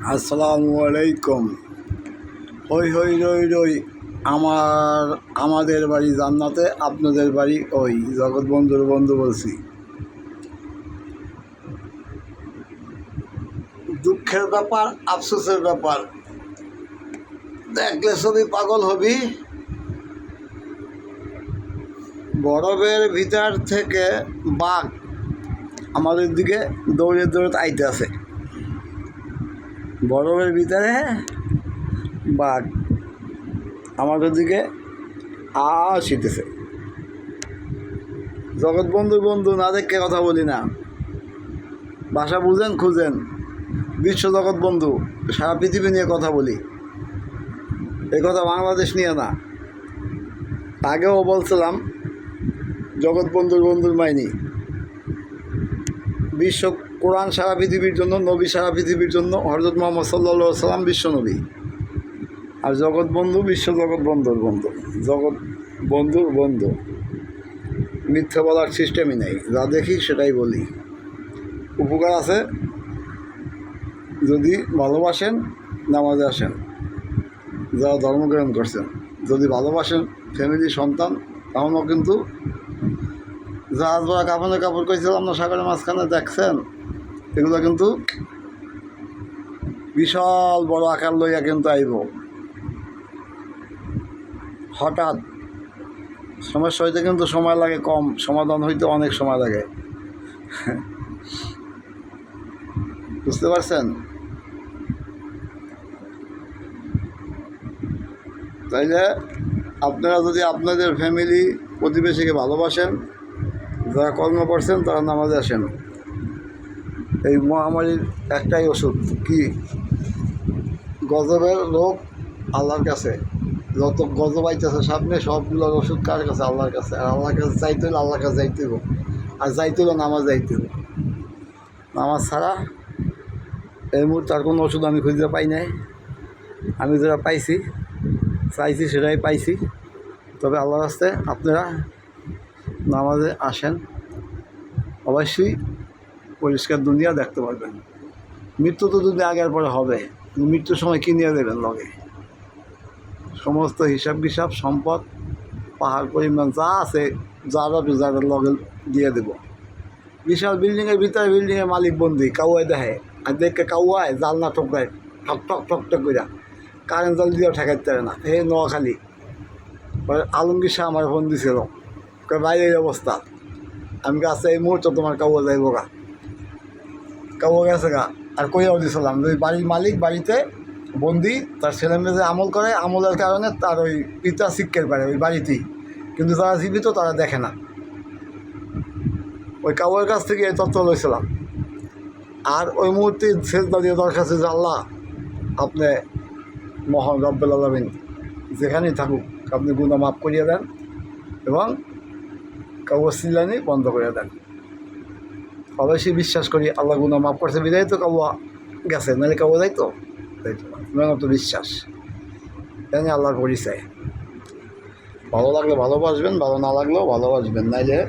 আসসালামু আলাইকুম। হই হই রই রই, আমাদের বাড়ি জান্নাতে, আপনাদের বাড়ি ওই জগৎবন্ধুর বন্ধু বলছি। দুঃখের ব্যাপার, আফসোসের ব্যাপার, দেখলে ছবি পাগল হবি। বরফের ভিতর থেকে বাঘ আমাদের দিকে দৌড়ে দৌড়ে আইতে আছে। বরফের ভিতরে বাঘ আমাদের দিকে আসিতেছে। জগৎবন্ধুর বন্ধু না দেখে কথা বলি না, ভাষা বুঝেন খুঁজেন। বিশ্ব জগৎ বন্ধু, সারা পৃথিবী নিয়ে কথা বলি। এ কথা বাংলাদেশ নিয়ে না। আগেও বলছিলাম জগৎবন্ধুর বন্ধুর মাইনি। বিশ্ব কোরআন সারা পৃথিবীর জন্য, নবী সারা পৃথিবীর জন্য, হযরত মুহাম্মদ সাল্লাল্লাহু আলাইহি সাল্লাম বিশ্ব নবী। আর জগৎবন্ধু বিশ্ব জগৎবন্ধুর বন্ধু, জগৎ বন্ধুর বন্ধু। মিথ্যা বলার সিস্টেমই নেই, যা দেখি সেটাই বলি। উপকার আছে যদি ভালোবাসেন, নামাজে আসেন। যারা ধর্মগ্রহণ করছেন, যদি ভালোবাসেন ফ্যামিলি সন্তান, তাহলেও কিন্তু জাহাজ ভরা কাপড়ে কাপড় করেছিলাম না সাগরের মাঝখানে, দেখছেন? এগুলো কিন্তু বিশাল বড় আকার লইয়া কিন্তু আইব। হঠাৎ সমস্যা হইতে কিন্তু সময় লাগে কম, সমাধান হইতে অনেক সময় লাগে। বুঝতে পারছেন? তাইলে আপনারা যদি আপনাদের ফ্যামিলি প্রতিবেশীকে ভালোবাসেন, যারা কর্ম করছেন তারা নামাজে আসেন। এই মহামারীর একটাই ওষুধ, কি? গজবের রোগ আল্লাহর কাছে। যত গজব আইতেছে সামনে, সবগুলোর ওষুধ কার কাছে? আল্লাহর কাছে। আর আল্লাহর কাছে চাইতে হলে আল্লাহর কাছে যাইতে হইব। আর যাইতে হলে নামাজ যাইতে হইব। নামাজ ছাড়া এই মুহূর্তে আর কোনো ওষুধ আমি খুঁজে পাই নাই। আমি যেটা পাইছি, চাইছি সেটাই পাইছি। তবে আল্লাহর রাস্তায় আপনারা নামাজে আসেন, অবশ্যই পরিষ্কার দুনিয়া দেখতে পারবেন। মৃত্যু তো যদি আগের পরে হবে, মৃত্যুর সময় কী নিয়ে দেবেন লগে? সমস্ত হিসাব টিসাব, সম্পদ, পাহাড় পরিমাণ যা আছে, যারা লগে দিয়ে দেব। বিশাল বিল্ডিংয়ের ভিতরে বিল্ডিংয়ের মালিক বন্দি, কাউয়ায় দেখে, আর দেখে কাউয়ায় জালনা ঠোকায়, ঠক ঠক ঠক ঠক করে, কারেন্ট জাল দিয়েও ঠেকাইতে পারে না। এই নোয়াখালী আলমগীর শাহ আমার ফোন দিছিল, বাইরের অবস্থা। আমি কাছে এই মুহূর্তে তোমার কাউয়া যাইব গা, কাউয়া গেছে গা। আর কইয়াও দিছিলাম যে বাড়ির মালিক বাড়িতে বন্দি, তার ছেলে মেয়ে আমল করে, আমলের কারণে তার ওই পিতা শিক্ষের পারে ওই বাড়িতেই, কিন্তু যারা জীবিত তারা দেখে না। ওই কাউয়ের কাছ থেকে এই তথ্য লইছিলাম। আর ওই মুহূর্তে সেজদা দিয়ে দরখাস্ত যে আল্লাহ, আপনি মহান রব্বুল আলামিন, যেখানেই থাকুক আপনি গুনাহ মাফ করিয়ে দেন এবং কাউয়া সিলানি বন্ধ করে দেন। অবশ্যই বিশ্বাস করি আল্লাহ গুনাহ মাফ করছে, বিদায় তো কাউয়া গেছে, নাহলে কাউয়া যাইতো মেহনত বিশ্বাস। জানি আল্লাহর পরিচয়। ভালো লাগলে ভালোবাসবেন, ভালো না লাগলেও ভালোবাসবেন, নাইলে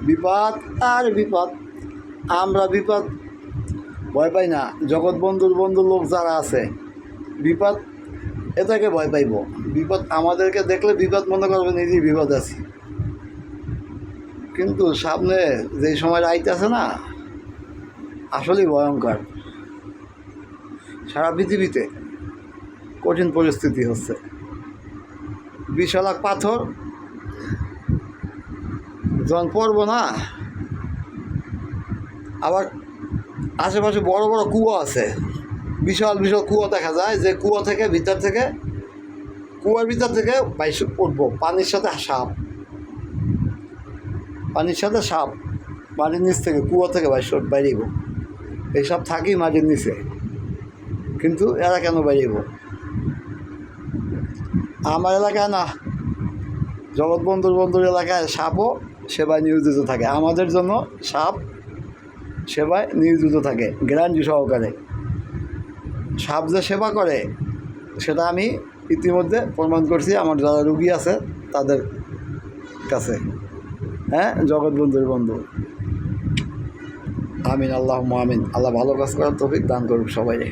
বিপদ আর বিপদ। আমরা বিপদ ভয় পাই না। জগৎবন্ধুর বন্ধু লোক যারা আছে, বিপদ এটাকে ভয় পাইব। বিপদ আমাদেরকে দেখলে বিপদ মনে করবে নিজেই বিপদ আছি। কিন্তু সামনে যে সময় আইতেছে না, আসলেই ভয়ঙ্কর। সারা পৃথিবীতে কঠিন পরিস্থিতি হচ্ছে। বিশাল এক পাথর যখন পড়ব না, আবার আশেপাশে বড় বড় কুয়া আছে, বিশাল বিশাল কুয়া দেখা যায়, যে কুয়া থেকে ভিতর থেকে, কুয়ার ভিতর থেকে বাইশ উঠবো, পানির সাথে সাপ, পানির সাথে সাপ, মাটির নিচ থেকে, কুয়া থেকে বাইরেব। এইসব থাকি মাটির নিচে, কিন্তু এরা কেন বাইরেব? আমার এলাকায় না, জগৎবন্ধুর এলাকায় সাপও সেবায় নিয়োজিত থাকে। আমাদের জন্য সাপ সেবায় নিয়োজিত থাকে গ্যারান্টি সহকারে। সাপ যে সেবা করে সেটা আমি ইতিমধ্যে প্রমাণ করছি আমার যারা রুগী আছে তাদের কাছে। হ্যাঁ, জগৎবন্ধুর বন্ধু। আমিন, আল্লাহ আমিন। আল্লাহ ভালো কাজ করার তৌফিক দান করুক সবাইকে।